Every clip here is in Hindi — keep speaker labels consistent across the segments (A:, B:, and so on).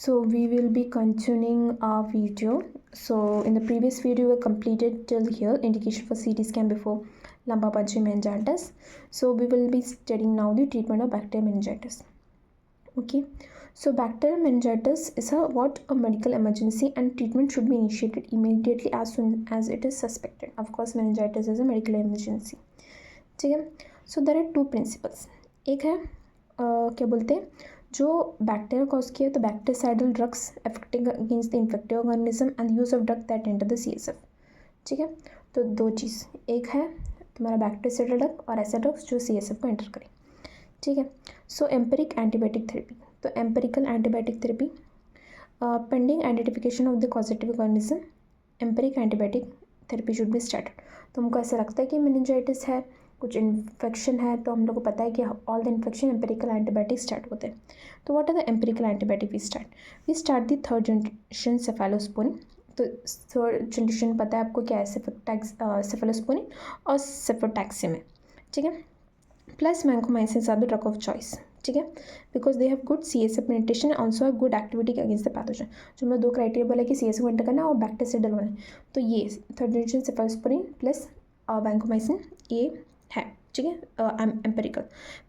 A: So we will be continuing our video. So in the previous video we completed till here, indication for CT scan before lumbar-puncture meningitis. So we will be studying now the treatment of bacterial meningitis. Okay, so bacterial meningitis is a medical emergency, and treatment should be initiated immediately as soon as it is suspected. Of course meningitis is a medical emergency. ठीक है. So there are two principles. एक है क्या बोलते हैं, जो बैक्टीरिया कॉज किया तो bactericidal drugs affecting against the infective organism and use of drug that enter the CSF. ठीक है. तो दो चीज़, एक है तुम्हारा बैक्टीरिसाइडल ड्रग और ऐसे ड्रग्स जो CSF को एंटर करें. ठीक है. सो एम्पेरिक एंटीबायोटिक थेरेपी. तो empirical antibiotic therapy pending identification of the causative organism, empiric antibiotic therapy should be started. तो हमको ऐसा लगता है कि मेनिंजाइटिस है, कुछ इन्फेक्शन है, तो हम लोग को पता है कि all the infection empirical antibiotic start होते हैं. तो what are the empirical antibiotic we start the third generation cephalosporin. तो थर्ड जनरेशन पता है आपको क्या है, सेफेलोस्पोरिन और सेफोटैक्सिम है. ठीक है. Plus vancomycin are the drug of choice. ठीक है, because they have good CSF penetration and also have good activity against the pathogen. जो हमने दो क्राइटेरिया बोला कि CSF को एंटर करना और बैक्टीरियासाइडल होना है, तो ये third generation cephalosporin plus vancomycin ये है. ठीक है, एम्पेरिकल.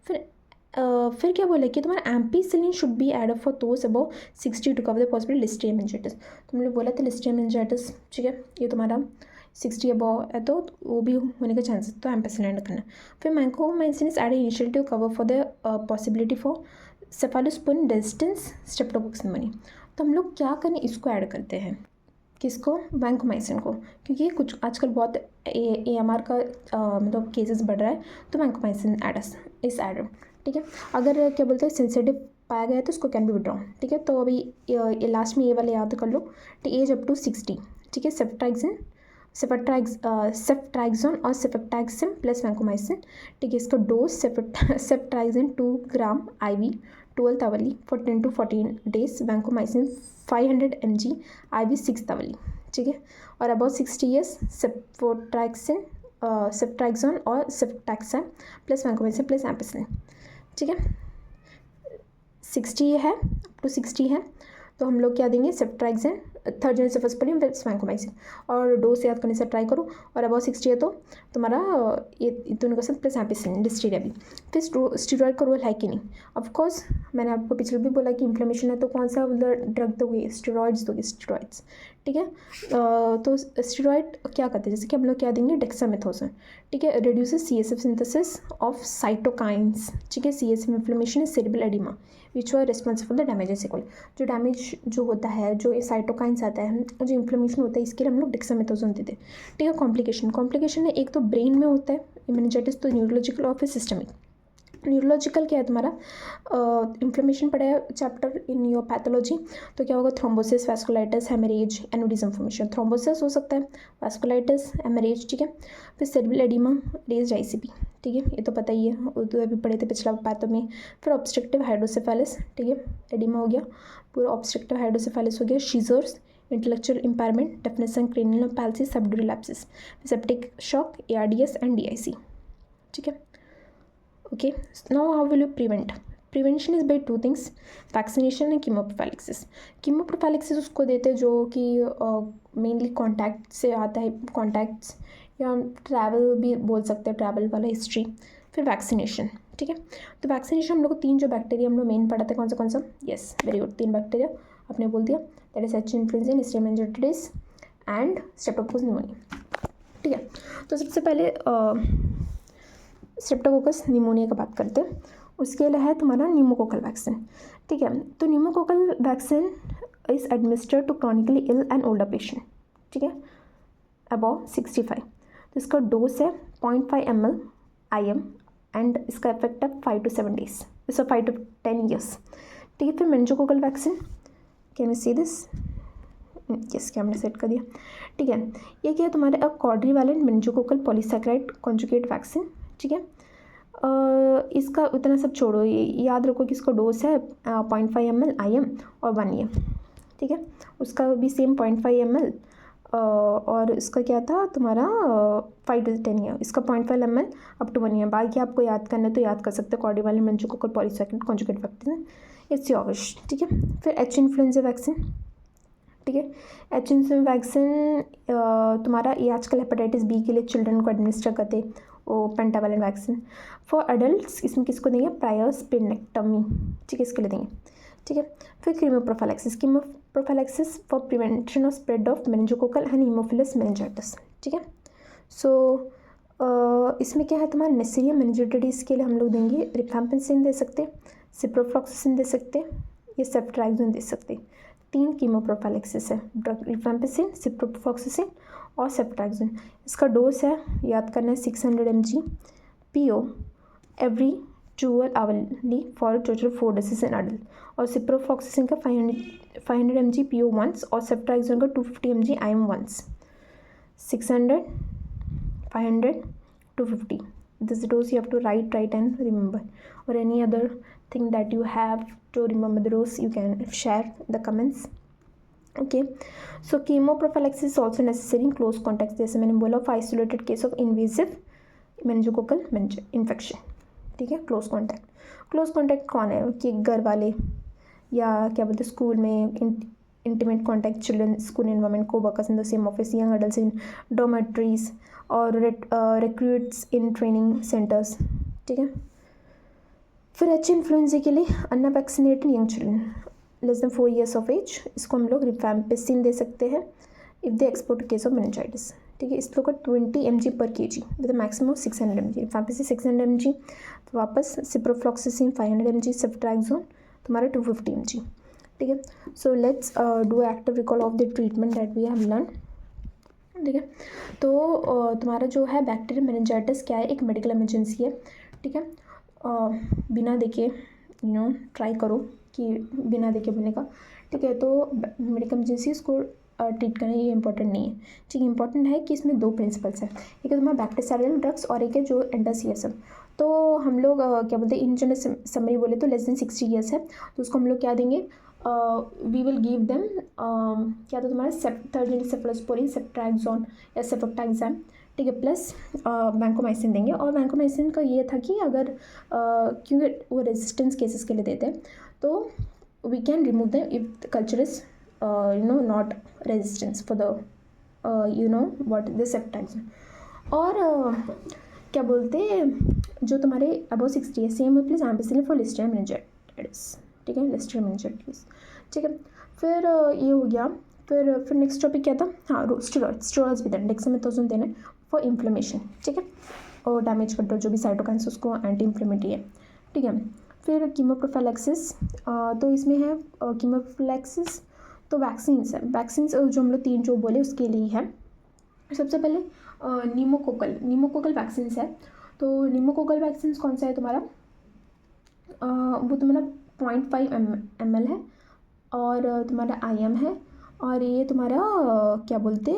A: फिर क्या बोला कि तुम्हारा ampicillin should be add for those above 60 to cover the possible listeria meningitis. तो हमने बोला था लिस्टेरिया मेनिंजाइटिस. ठीक है, ये तुम्हारा 60 अबव है तो वो भी होने का चांसेस, तो एम्पीसिलिन करना. फिर vancomycin is added initially to cover for the possibility for cephalosporin resistance streptococcus pneumonia. तो हम लोग क्या करें, इसको ऐड करते हैं. किसको? वैंकोमाइसिन को, क्योंकि कुछ आजकल बहुत AMR का मतलब केसेस बढ़ रहा है, तो वैंकोमाइसिन इस एड. ठीक है. अगर क्या बोलते हैं सेंसिटिव पाया गया है तो उसको कैन बी विड्रॉ. ठीक है. तो अभी लास्ट में ये वाले याद कर लो. तो एज अप टू 60. ठीक है. सेफ्ट्राइक्सोन और सेफेक्टैक्सिम प्लस वैंकोमाइसिन. ठीक है. इसका डोज सेफ्ट्राइक्सिन 2 ग्राम IV 12th hourly for 10 to 14 days. Vancomycin 500 mg IV 6th hourly. ठीक है. और अबाउट 60 years सेफ्ट्राइक्सोन और सेफ्टैक्सिम प्लस वैंकोमाइसिन प्लस एम्पिसिलिन. ठीक है. 60 है, अप टू 60 है, तो हम लोग क्या देंगे, ceftriaxone third generation cephalosporin plus vancomycin. और डोज याद करने से ट्राई करो. और अबाउट 60 है तो तुम्हारा ये दोनों का साथ प्लस एम्पिसिलिन लिस्टेरिया भी. फिर स्टीरॉयड का रोल है कि नहीं. ऑफकोर्स मैंने आपको पिछले भी बोला कि इन्फ्लेमेशन है तो कौन सा ड्रग दोगे, स्टीरॉइड्स दोगे, स्टीरॉइड्स. ठीक है. तो स्टीरॉइड क्या करते हैं, जैसे कि हम लोग क्या देंगे, डेक्सामेथासोन. ठीक है. Reduces CSF synthesis of cytokines. ठीक है. CSF inflammation is cerebral oedema which are responsible the damage is equal. जो डैमेज जो होता है, जो साइटोकाइंस आता है, जो इन्फ्लेमेशन होता है, इसके लिए हम लोग डेक्सामेथासोन देते हैं. ठीक है. कॉम्प्लिकेशन है, एक तो ब्रेन में होता है मेनिंजाइटिस, तो न्यूरोलॉजिकल और फिर सिस्टमिक. न्यूरोलॉजिकल क्या है, तुम्हारा इन्फ्लेमेशन पड़ा है चैप्टर इन योर पैथोलॉजी, तो क्या होगा, thrombosis, vasculitis, haemorrhage, aneurysm formation. Thrombosis हो सकता है, वैस्कुलाइटिस, हेमरेज. ठीक है. फिर सेरेब्रल एडिमा, रेज्ड ICP. ठीक है, ये तो पता ही है, उर्दू अभी पढ़े थे पिछला पैथो में. फिर ऑब्स्ट्रक्टिव हाइड्रोसेफेलिस. ठीक है, एडिमा हो गया, पूरा ऑब्स्ट्रक्टिव हाइड्रोसेफेलिस हो गया. Seizures, intellectual impairment, deafness and cranial palsy, subdural abscess, septic shock, ARDS and DIC. ठीक है. Okay, now how will you prevent? Prevention is by two things, vaccination and chemoprophylaxis. Chemoprophylaxis उसको देते हैं जो कि मेनली कॉन्टैक्ट से आता है, कॉन्टैक्ट्स या ट्रैवल भी बोल सकते हैं, ट्रैवल वाला हिस्ट्री. फिर वैक्सीनेशन. ठीक है. तो वैक्सीनेशन हम लोग को 3 जो बैक्टीरिया हम लोग मेन पढ़ा था, कौन सा, यस, वेरी गुड, 3 बैक्टीरिया आपने बोल दिया, that is H. influenza, Listeria meningitis and Streptococcus pneumonia. ठीक है. तो सबसे पहले स्ट्रेप्टोकोकस निमोनिया का बात करते हैं. उसके लिए है तुम्हारा न्यूमोकोकल वैक्सीन. ठीक है. तो pneumococcal vaccine is administered to chronically ill and older patient. ठीक है, अबाउ 65. तो इसका डोज है 0.5 ml IM एंड इसका इफेक्ट है 5 to 7 days, इसका 5 to 10 years. ठीक है. फिर meningococcal vaccine, can you see this, yes, क्या हमने सेट कर दिया. ठीक है. ये क्या है, तुम्हारे क्वाड्रीवैलेंट मेनिंजोकोकल पॉलीसैकेराइड कॉन्जुगेट वैक्सीन. ठीक है. इसका उतना सब छोड़ो, ये याद रखो कि इसका डोज है 0.5 ml IM और 1 year. ठीक है. उसका भी सेम 0.5 ml और इसका क्या था तुम्हारा 5 to 10 ईयर, इसका 0.5 ml अप टू 1 ईयर। बाकी आपको याद करना है तो याद कर सकते हो, quadrivalent meningococcal polysaccharide conjugate vaccine, it's your wish. ठीक है, फिर एच इन्फ्लुएंजा वैक्सीन। ठीक है, एच इन्फ्लुएंजा वैक्सीन तुम्हारा ये आजकल हेपेटाइटिस बी के लिए चिल्ड्रन को एडमिनिस्टर करते, वो पेंटावैलेंट वैक्सीन। फॉर एडल्ट्स इसमें किसको देंगे, प्रायर स्प्लेनेक्टमी। ठीक है, इसके लिए देंगे। ठीक है, फिर कीमोप्रोफाइलैक्सिस। कीमोप्रोफाइलैक्सिस for prevention of spread of meningococcal and Haemophilus meningitis. ठीक है, सो इसमें क्या है तुम्हारा नेसेरिया मेनिंजाइटिस के लिए हम लोग देंगे रिफैम्पिसिन दे सकते, सिप्रोफ्लॉक्सासिन दे सकते, या सेफ्ट्राइक्सोन दे सकते। 3 कीमोप्रोफाइलैक्सिस है, रिफैम्पिसिन, सिप्रोफ्लॉक्सासिन और सेफ्ट्राइक्सोन। इसका डोज है याद करना है 600 mg PO every 2 hourly for total 4 doses in adult. और सिप्रोफ्लॉक्सासिन का 500 mg PO वंस और सेफ्ट्राइक्सोन का 250 mg IM once. 600, 500, 250. This dose you have to write and remember, or any other thing that you have to remember the dose you can share the comments. Okay, so chemoprophylaxis is also necessary in close contacts, जैसे मैंने बोला for isolated case of invasive meningococcal infection. ठीक है, क्लोज कॉन्टैक्ट कौन है कि घर वाले या क्या बोलते हैं स्कूल में intimate contact children school environment co-workers in the same office, young adults in dormitories और रिक्रूट्स इन ट्रेनिंग सेंटर्स। ठीक है, फिर एच इन्फ्लुएंजा के लिए unvaccinated young children less than 4 years of age, इसको हम लोग रिफैम्पिसिन दे सकते हैं if they export case of meningitis. ठीक है, इस लोग का 20 mg per kg with maximum of 600 mg। Rifampicin 600 mg, तो वापस सिप्रोफ्लॉक्सासिन 500 mg, सेफ्ट्राइक्सोन तुम्हारा 250 mg। ठीक है, so let's do active recall of the treatment that we have learn. ठीक है, तो तुम्हारा जो है बैक्टीरियल मेनिंजाइटिस क्या है, एक मेडिकल इमरजेंसी है। ठीक है, बिना देखे ट्राई करो कि बिना देखे बोलने का। ठीक है, तो मेडिकल इमरजेंसी इसको ट्रीट करना ये इंपॉर्टेंट नहीं है। ठीक है, इंपॉर्टेंट है कि इसमें 2 प्रिंसिपल्स हैं, एक है तुम्हारा बैक्टीरियल ड्रग्स और एक है जो एंडासीएसएम। तो हम लोग क्या बोलते हैं इन जनरल समरी बोले तो लेस देन 60 years है, तो उसको हम लोग क्या देंगे, वी विल गिव देम क्या था तुम्हारा सेफ्लोस्पोरिन, सेफ्ट्राइक्सोन या सेफ्ट्राइक्साम। ठीक है, प्लस वैंकोमाइसिन देंगे। और वैंकोमाइसिन का ये था कि अगर क्योंकि वो रेजिस्टेंस केसेस के लिए देते हैं तो we can remove them if the culture is not resistance for the what the ceftriaxone. और क्या बोलते जो तुम्हारे अबव 60 है same please ampicillin for listeria meningitis. ठीक है, लिस्टेरिया मेनिंजाइटिस। ठीक है, फिर ये हो गया। फिर नेक्स्ट टॉपिक क्या था, हाँ स्टेरॉइड्स भी देना, डेक्सामेथासोन देना फॉर इन्फ्लेमेशन। ठीक है, और डैमेज कंट्रोल जो भी साइटोकाइन्स उसको एंटी इन्फ्लेमेटरी है। ठीक है, फिर कीमोप्रोफाइलैक्सिस, तो इसमें है कीमोप्रोफाइलैक्सिस तो वैक्सीन्स है, वैक्सीन्स जो हम लोग 3 जो बोले उसके लिए है। सबसे पहले नीमोकोकल वैक्सीन्स है। तो नीमोकोकल वैक्सीन्स कौन सा है तुम्हारा, वो तुम्हारा 0.5 ml है और तुम्हारा IM है, और ये तुम्हारा क्या बोलते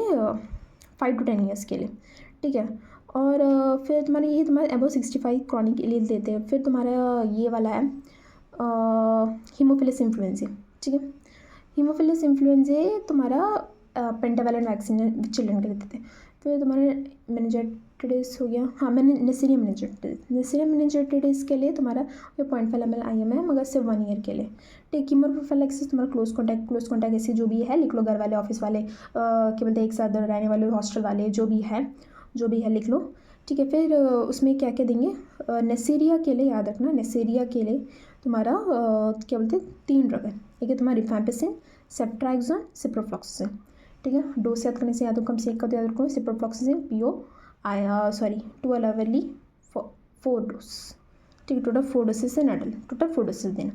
A: 5 to 10 years के लिए। ठीक है, और फिर तुम्हारा ये तुम्हारा अबव 65 क्रॉनिक के लिए देते हैं। फिर तुम्हारा ये वाला है हीमोफिलस इन्फ्लुएंजा। ठीक है, हीमोफिलस इन्फ्लुएंजा तुम्हारा पेंटावैलेंट वैक्सीन चिल्ड्रन के लिए देते हैं। फिर तुम्हारा मेनिंजाइटिस हो गया, हाँ मैंने नेसेरिया मेनिंजाइटिस के लिए तुम्हारा ये 0.5 ml IM है मगर सिर्फ 1 year के लिए। ठीक, कीमोप्रोफाइलैक्सिस तुम्हारा क्लोज कॉन्टैक्ट ऐसे जो भी है लिख लो, घर वाले ऑफिस वाले क्या बोलते हैं एक साथ रहने वाले हॉस्टल वाले जो भी है लिख लो। ठीक है, फिर उसमें क्या क्या देंगे, नेसेरिया के लिए याद रखना, नेसेरिया के लिए तुम्हारा क्या बोलते हैं 3 ड्रग है, एक है तुम्हारा रिफैम्पिसिन, सेफ्ट्राइक्सोन, सिप्रोफ्लॉक्सासिन। ठीक है, डोज याद करने से याद हो कम से एक का तो याद रखो, सिप्रोफ्लॉक्सासिन PO 12 hourly 4 डोज। ठीक है, total 4 doses in adult, total 4 doses देना।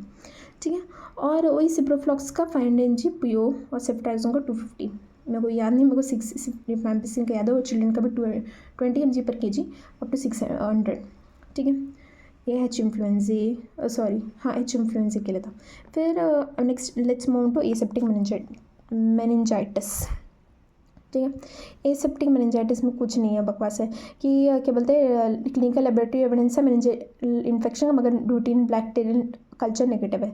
A: ठीक है, और वही सिप्रोफ्लॉक्स का 500 mg PO और सेफ्ट्राइक्सोन का 250। मेरे को याद नहीं, मेरे को 6 रिफैम्पिसिन का याद है, और चिल्ड्रन का भी 20 mg per kg up to 600। ठीक है, ये एच इन्फ्लुएंजा एच इन्फ्लुएंजा के लिए था। फिर next let's move to aseptic meningitis. ठीक है, एसेप्टिक मेनिंजाइटिस में कुछ नहीं है, बकवास है कि क्या बोलते हैं क्लिनिकल लेबोरेटरी एविडेंस है मेनिंजाइल इन्फेक्शन, मगर रूटीन बैक्टीरियल कल्चर नेगेटिव है,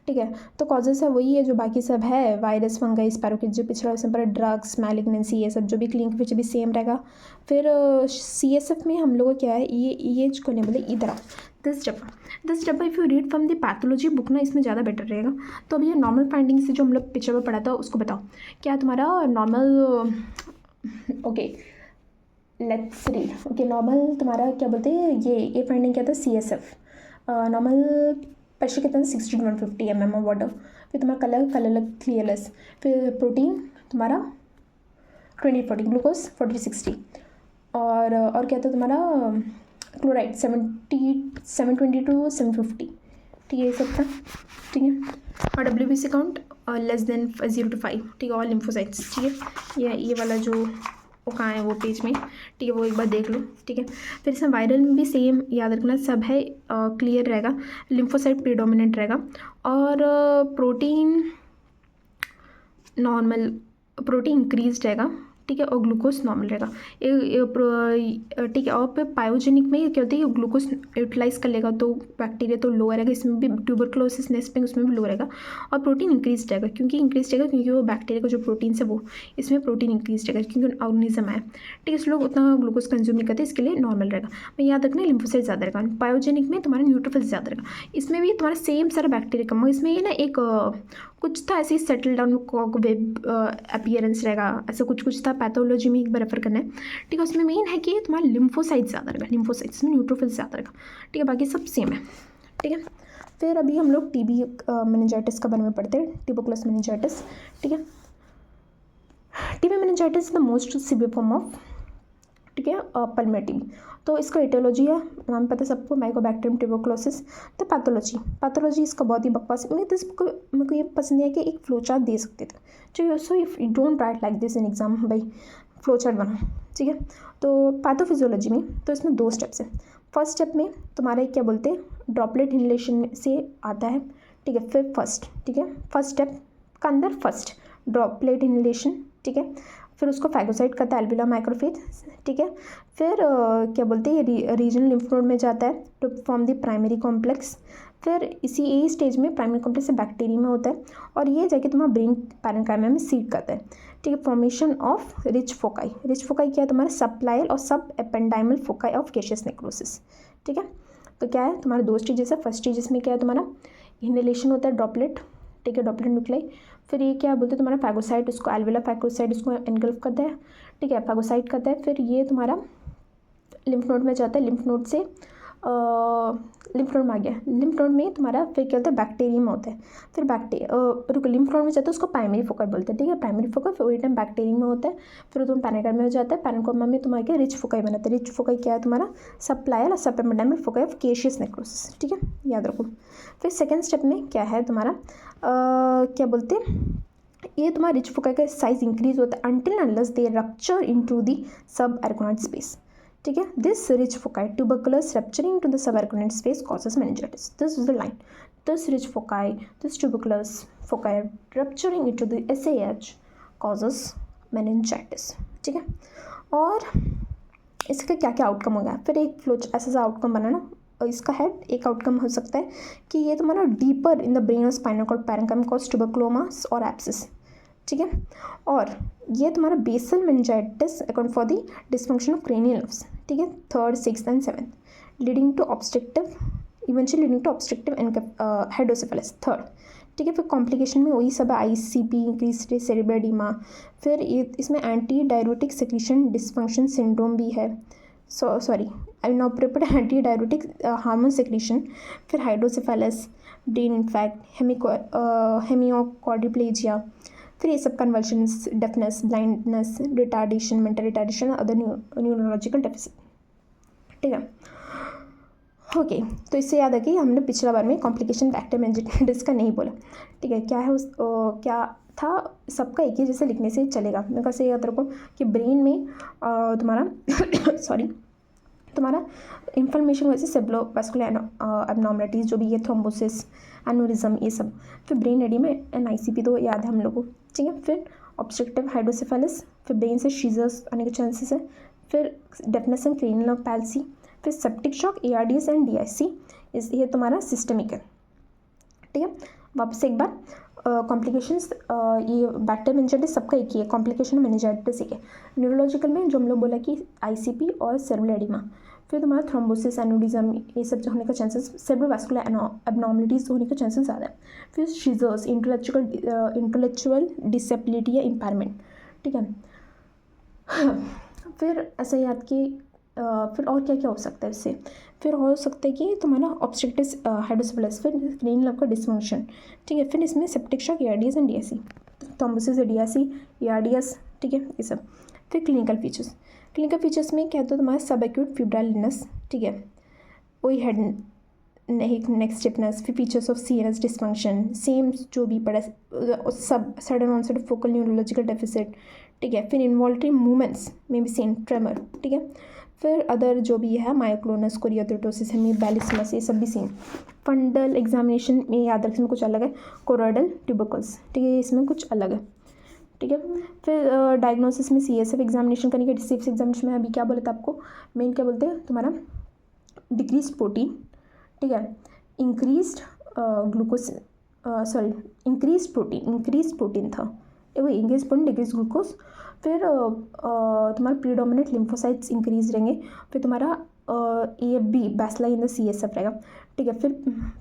A: ठीक है। तो कॉजेस है वही है जो बाकी सब है, वायरस, फंगाई, स्पायरोकीट जो पिछड़ा उसमें पर ड्रग्स, मैलिग्नेंसी, ये सब जो भी क्लिनिक विच भी सेम रहेगा। फिर CSF में हम लोग को क्या है, ये जो करने बोले इधर आओ, दिस डब्बा if you read from the pathology book ना, इसमें ज़्यादा बेटर रहेगा। तो अभी ये नॉर्मल फाइंडिंग से जो हम लोग पिक्चर में पढ़ा था उसको बताओ, क्या तुम्हारा normal, okay let's read. Okay normal तुम्हारा क्या बोलते हैं, ये फाइंडिंग क्या था, CSF नॉर्मल प्रेशर कितना 60 to 150 mm ऑफ वाटर। फिर तुम्हारा कलर क्लियरलेस। फिर प्रोटीन तुम्हारा 20-40, ग्लूकोज 40-60, और क्या था तुम्हारा क्लोराइड 720 to 750, ठीक है, ये सब था, ठीक है। और WBC count less than 0 to 5, ठीक है। और लिम्फोसाइट्स, ठीक है, ये वाला जो वो कहाँ है वो पेज में, ठीक है, वो एक बार देख लो, ठीक है। फिर इसमें वायरल में भी सेम याद रखना, सब है क्लियर रहेगा, लिम्फोसाइट प्रीडोमिनेंट रहेगा, और प्रोटीन नॉर्मल, प्रोटीन इंक्रीज रहेगा, ठीक है, और ग्लूकोज नॉर्मल रहेगा, ठीक है। और फिर पायोजेनिक में क्या होती है, ग्लूकोज यूटिलाइज कर लेगा तो बैक्टीरिया तो लो रहेगा, इसमें भी ट्यूबरक्लोसिस नेस्पिंग उसमें भी लो रहेगा, और प्रोटीन इंक्रीज रहेगा, क्योंकि वो बैक्टीरिया का जो प्रोटीन है वो, इसमें प्रोटीन इंक्रीज रहेगा क्योंकि ऑर्गेनिज्म है, ठीक है। इस लोग उतना ग्लूकोज कंज्यूम नहीं करते, इसके लिए नॉर्मल रहेगा। मैं याद रखना लिम्फोसाइट ज़्यादा रहेगा, पायोजेनिक में तुम्हारा न्यूट्रोफिल्स ज़्यादा रहेगा, इसमें भी तुम्हारा सेम सारा बैक्टीरिया कम होगा, इसमें ये ना एक कुछ था ऐसे ही सेटल डाउन वेब अपीयरेंस रहेगा, ऐसा कुछ था, पैथोलॉजी में एक बार रेफर करना है, ठीक है। उसमें मेन है कि तुम्हारा लिम्फोसाइट ज़्यादा रहेगा, लिम्फोसाइट्स में न्यूट्रोफिल्स ज़्यादा रहेगा, ठीक है, बाकी सब सेम है, ठीक है। फिर अभी हम लोग TB मेनिंजाइटिस के बारे में पढ़ते हैं, ट्यूबरकुलोसिस मेनिंजाइटिस, ठीक है। TB meningitis the most severe form of, ठीक है, पल्मोनरी TB। तो इसका एटियोलॉजी है, नाम पता है सबको, माइकोबैक्टीरियम ट्यूबरकुलोसिस। तो पैथोलॉजी इसका बहुत ही बकवास, मेरे को ये पसंद है कि एक फ्लो चार्ट दे सकते थे, ठीक है। So if you don't write like this in exam, भाई फ्लो चार्ट बना, ठीक है। तो पैथोफिजियोलॉजी में तो इसमें 2 स्टेप्स हैं। फर्स्ट स्टेप में तुम्हारा क्या बोलते हैं, ड्रॉपलेट इनहेलेशन से आता है, ठीक है। फिर ठीक है, फर्स्ट स्टेप का अंदर फर्स्ट ड्रॉपलेट इनहेलेशन, ठीक है। फिर उसको फैगोसाइट करता है एल्वियोलार माइक्रोफेज, ठीक है। फिर क्या बोलते हैं, ये रीजनल लिम्फ नोड में जाता है to form the primary complex. फिर इसी स्टेज में प्राइमरी कॉम्प्लेक्स से बैक्टीरिया में होता है, और ये जाके तुम्हारा ब्रेन पैरेन्काइमा में सीड करता है, ठीक है। फॉर्मेशन ऑफ रिच फोकाई क्या है, तुम्हारा सप्लायल और सब ependymal foci of caseous necrosis, ठीक है। तो क्या है, तुम्हारे 2 स्टेजेस है। फर्स्ट स्टेजेस में क्या है, तुम्हारा इनहेलेशन होता है ड्रॉपलेट, ठीक है, ड्रॉपलेट न्यूक्लाई। फिर ये क्या बोलते हैं, तुम्हारा फैगोसाइट, उसको एल्वियोलार फैगोसाइट उसको एनगल्फ करता है, ठीक है, फैगोसाइट करता है। फिर ये तुम्हारा लिम्फ नोड में जाता है, लिम्फ नोड से लिम्फ नोड में आ गया, लिम्फ नोड में तुम्हारा फिर क्या होता है, बैक्टीरियम होता है। फिर लिम्फ नोड में जाता है, उसको प्राइमरी फोकाई बोलते हैं, ठीक है, प्राइमरी फोकाई। फिर वही टाइम बैक्टीरियम में होता है, फिर तुम पैरेन्काइमा में हो जाता है, पैरेन्काइमा में तुम्हारा क्या रिच फोकाई बनाता है। रिच फोकाई क्या है, तुम्हारा सप्लायर और सब ependymal foci of caseous necrosis, ठीक है, याद रखो। फिर सेकेंड स्टेप में क्या है तुम्हारा, क्या बोलते हैं, ये तुम्हारा रिच फोकाई का साइज इंक्रीज होता है until unless they rupture into the subarachnoid space, ठीक है। This rich foci tuberculous rupturing to the subarachnoid space causes meningitis. This is the line, this rich foci, this tuberculous foci rupturing into the SAH causes meningitis, ठीक है। और इसका क्या क्या आउटकम होगा, फिर एक फ्लो ऐसा आउटकम बनाना, और इसका हेड एक आउटकम हो सकता है कि ये तुम्हारा डीपर इन द ब्रेन और spinal cord parenchyma cause tuberculomas और एब्सिस, ठीक है। और ये तुम्हारा basal meningitis according for the dysfunction of cranial nerves, ठीक है, 3rd, 6th and 7th leading to obstructive, eventually leading to obstructive hydrocephalus, 3rd, ठीक है। फिर कॉम्प्लिकेशन में वही सब ICP, इंक्रीज सेरेब्रल एडीमा। फिर इसमें anti diuretic secretion dysfunction syndrome भी है, inappropriate anti diuretic hormone secretion. फिर हाइड्रोसेफेलस, ब्रेन इन्फेक्ट, हेमियोकॉर्डिप्लेजिया, फिर ये सब convulsions, deafness, blindness, retardation, mental retardation, other neurological deficit, ठीक है। ओके, तो इससे याद है कि हमने पिछला बार में कॉम्प्लिकेशन बैक्टीरिया मेनिंजाइटिस का नहीं बोला, ठीक है। क्या है क्या था, सबका एक ही जैसे लिखने से चलेगा। मैं कैसे याद रखो कि ब्रेन में तुम्हारा तुम्हारा इन्फ्लेमेशन वैसे सेब्लोवास्कुलर एबनॉर्मलिटीज़ जो भी है, थ्रोम्बोसिस, एनोरिज्म, ये सब। फिर ब्रेन एडिमा एंड ICP तो याद है हम लोग को, ठीक है। फिर ऑब्स्ट्रक्टिव हाइड्रोसेफेलस, फिर ब्रेन से शीजर्स आने के चांसेस है। फिर डेफनेस एंड क्रेनियल पैल्सी, फिर septic shock, ARDS and DIC, ये तुम्हारा सिस्टमिक है, ठीक है। वापस एक बार कॉम्प्लिकेशंस, ये बैक्टीरियल मेनिंजाइटिस सबका एक ही है, कॉम्प्लिकेशन मेनिंजाइटिस एक है। न्यूरोलॉजिकल में जो हम लोग बोला कि आईसीपी और सेरेब्रल एडिमा, फिर तुम्हारा थ्रोम्बोसिस, एनोडिज्म, ये सब जो होने का चांसेस, सेरेब्रोवास्कुलर एब्नॉर्मलिटीज़ होने का चांसेस ज़्यादा है। फिर सीजर्स, इंटेलेक्चुअल डिसेबिलिटी या इम्पायरमेंट, ठीक है। फिर ऐसा याद कि फिर और क्या क्या हो सकता है इससे, फिर हो सकता है कि तुम्हारा ऑब्स्ट्रक्टिव हाइड्रोसेफेलस, फिर क्रेनियल नर्व का डिसफंक्शन, ठीक है। फिर इसमें septic shock, ARDS and DSC, thrombosis, DSC, ARDS, ठीक है, ये सब। फिर क्लिनिकल फीचर्स में क्या होता है तुम्हारा सब एक्यूट फिब्राइल इलनेस, ठीक है, वही हेड नेक स्टिफनेस, फिर features of CNS dysfunction, same जो भी पड़ा सब, sudden onset of focal neurological deficit, ठीक है। फिर इन्वॉल्टरी मूवमेंट्स में भी सेम ट्रेमर, ठीक है। फिर अदर जो भी है मायोक्लोनस, कोरियोथेटोसिस, हेमीबैलिस्मस, ये सब भी सेम। फंडल एग्जामिनेशन में याद रखने में कुछ अलग है, कोरोइडल ट्यूबरकल्स, ठीक है, इसमें कुछ अलग है, ठीक है। फिर डायग्नोसिस में सीएसएफ एग्जामिनेशन करेंगे, डिसीप्स एग्जामिनेशन में अभी क्या बोला था आपको, मेन क्या बोलते हैं तुम्हारा डिक्रीज प्रोटीन, ठीक है, इंक्रीज ग्लूकोज, इंक्रीज प्रोटीन था, वही इंक्रीज प्रोटीन, डिक्रीज ग्लूकोज। फिर तुम्हारा प्रीडोमिनेंट लिम्फोसाइट्स इंक्रीज रहेंगे। फिर तुम्हारा AFB bacilli in the CSF रहेगा, ठीक है। फिर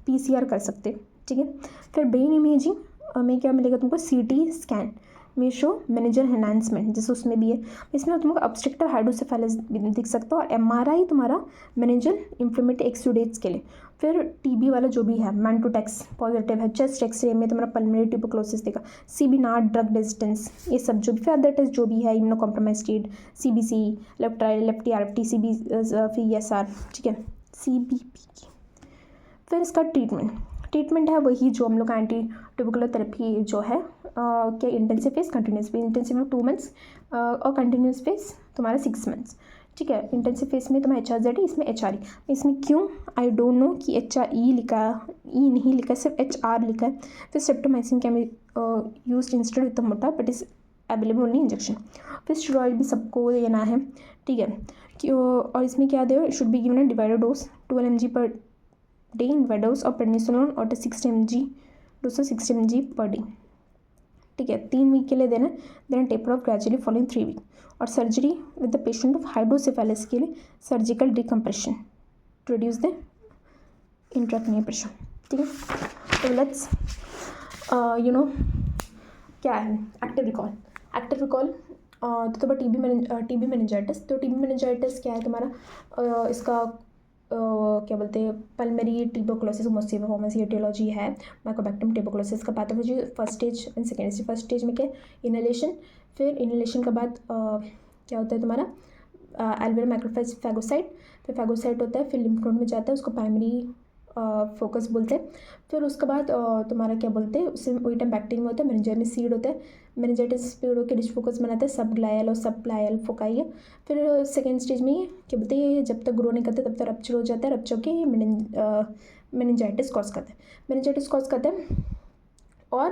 A: PCR कर सकते, ठीक है। फिर ब्रेन इमेजिंग में क्या मिलेगा तुमको, CT स्कैन में शो मेनेजर एनहांसमेंट, जैसे उसमें भी है, इसमें तुमको ऑब्स्ट्रक्टिव हाइड्रोसेफेलस दिख सकता है, और MRI तुम्हारा मेनेजर इन्फ्लेमेटरी एक्सुडेट्स के लिए। फिर TB वाला जो भी है, मैंटोटेक्स पॉजिटिव है, चेस्ट एक्सरे में तुम्हारा पल्मोनरी ट्यूबरक्लोसिस देगा, CB नाट, ड्रग रेजिस्टेंस, ये सब जो भी। फिर अदर टेस्ट जो भी है, immuno compromise state, CBC, left RFT, CB, फिर ESR, ठीक है, CBP। फिर इसका ट्रीटमेंट है वही जो हम लोग का एंटी ट्यूबरकुलर थेरेपी जो है, क्या intensive phase, continuous phase. Intensive में 2 months और कंटिन्यूस फेज तुम्हारा 6 months, ठीक है। इंटेंसिव फेज में तुम्हारा HRZ, इसमें HRE, इसमें क्यों आई डोंट नो कि HRE लिखा, ई नहीं लिखा, सिर्फ HR लिखा है। फिर streptomycin can be used instead with मोटा but is available only injection. फिर स्टेरॉइड भी सबको देना है, ठीक है, क्यों, और इसमें क्या दे, should be given divided dose 12 mg per day in dose और प्रेडनिसोलोन और 60 mg dose 60 mg per day, ठीक है। 3 वीक के लिए देना, then taper off gradually following 3 week. और surgery with the patient of hydrocephalus के लिए surgical decompression to reduce the intracranial pressure, ठीक है। तो लेट्स क्या है एक्टिव रिकॉल तो TB मेनिंजाइटिस। तो TB मेनिंजाइटिस क्या है तुम्हारा, इसका क्या बोलते हैं, pulmonary tuberculosis mostly performance aetiology है, माइकोबैक्टीरियम ट्यूबरकुलोसिस का pathology first stage and second stage. First stage में क्या, इनहेलेशन, फिर इनहेलेशन के बाद क्या होता है तुम्हारा एल्वेयर मैक्रोफेज फैगोसाइट, फिर फैगोसाइट होता है, फिर लिम्फ नोड में जाता है, उसको प्राइमरी फोकस बोलते हैं। फिर उसके बाद तुम्हारा क्या बोलते हैं, उससे वही टाइम बैक्टीरिया होता है, मेनिंजाइटिस में सीड होता है, मेनिंजाइटिस स्पीड होकर डिश फोकस बनाता है, सब ग्लायल और सब ग्लायल फोकाई है। फिर सेकेंड स्टेज में क्या बोलते हैं, जब तक ग्रो नहीं करते तब तक रप्चर हो जाता है, रप्चर के मेनिंजाइटिस कॉज करता है। और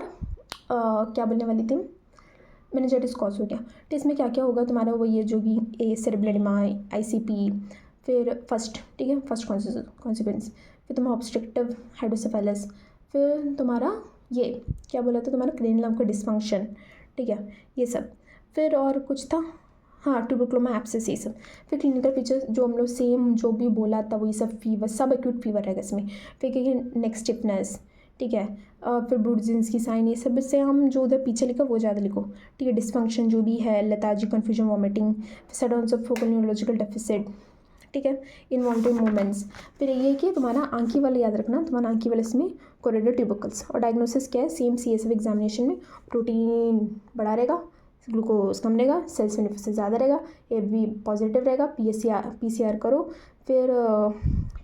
A: क्या बोलने वाली थी, मेनिंजाइटिस कॉज हो गया। तो इसमें क्या क्या होगा तुम्हारा, वो ये जो भी सेरेब्रल एडिमा, ICP, फिर फर्स्ट, ठीक है, फर्स्ट कॉन्सिक्वेंस, फिर तुम्हारा ऑब्स्ट्रक्टिव हाइड्रोसेफेलस, फिर तुम्हारा ये क्या बोला था तुम्हारा क्रेनियल नर्व का डिसफंक्शन, ठीक है, ये सब। फिर और कुछ था, हाँ, ट्यूबरकुलोमा एब्सेस, ये सब। फिर क्लिनिकल फीचर्स जो हम लोग सेम जो भी बोला था वही सब, फीवर, सब एक्यूट फीवर रहेगा इसमें। फिर क्या नेक स्टिफनेस, ठीक है, फिर ब्रूडजिन्स की साइन, ये सब से हम जो उधर पीछे लिखा वो ज़्यादा लिखो, ठीक है। डिसफंक्शन जो भी है, lethargy, confusion, vomiting, sudden onset focal neurological deficit, ठीक है, इनवॉल्वड मूवमेंट्स। फिर ये कि तुम्हारा आंखी वाला याद रखना, तुम्हारा आंखी वाले इसमें कोरिडोर ट्यूबरकल्स। और डायग्नोसिस क्या है, सेम CSF एग्जामिनेशन में प्रोटीन बड़ा रहेगा, ग्लूकोज कम रहेगा, सेल्स बेनिफिट ज़्यादा रहेगा, AFB पॉजिटिव रहेगा, PCR करो। फिर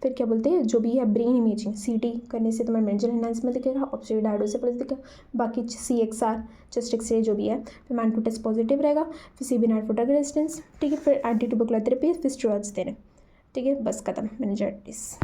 A: क्या बोलते हैं, जो भी है ब्रेन इमेजिंग CT करने से तुम्हारा मेनिंजल एनहांसमेंट दिखेगा, ऑब्स्ट्रक्टिव हाइड्रोसेफेलस दिखेगा, बाकी CXR चेस्ट एक्सरे जो भी है, फिर मैंटो टेस्ट पॉजिटिव रहेगा, फिर CB NAAT for drug resistance, ठीक है। फिर एंटी ट्यूबरकुलर थेरेपी, फिर स्टेरॉइड्स देने, ठीक है, बस खत्म मेनिंजाइटिस।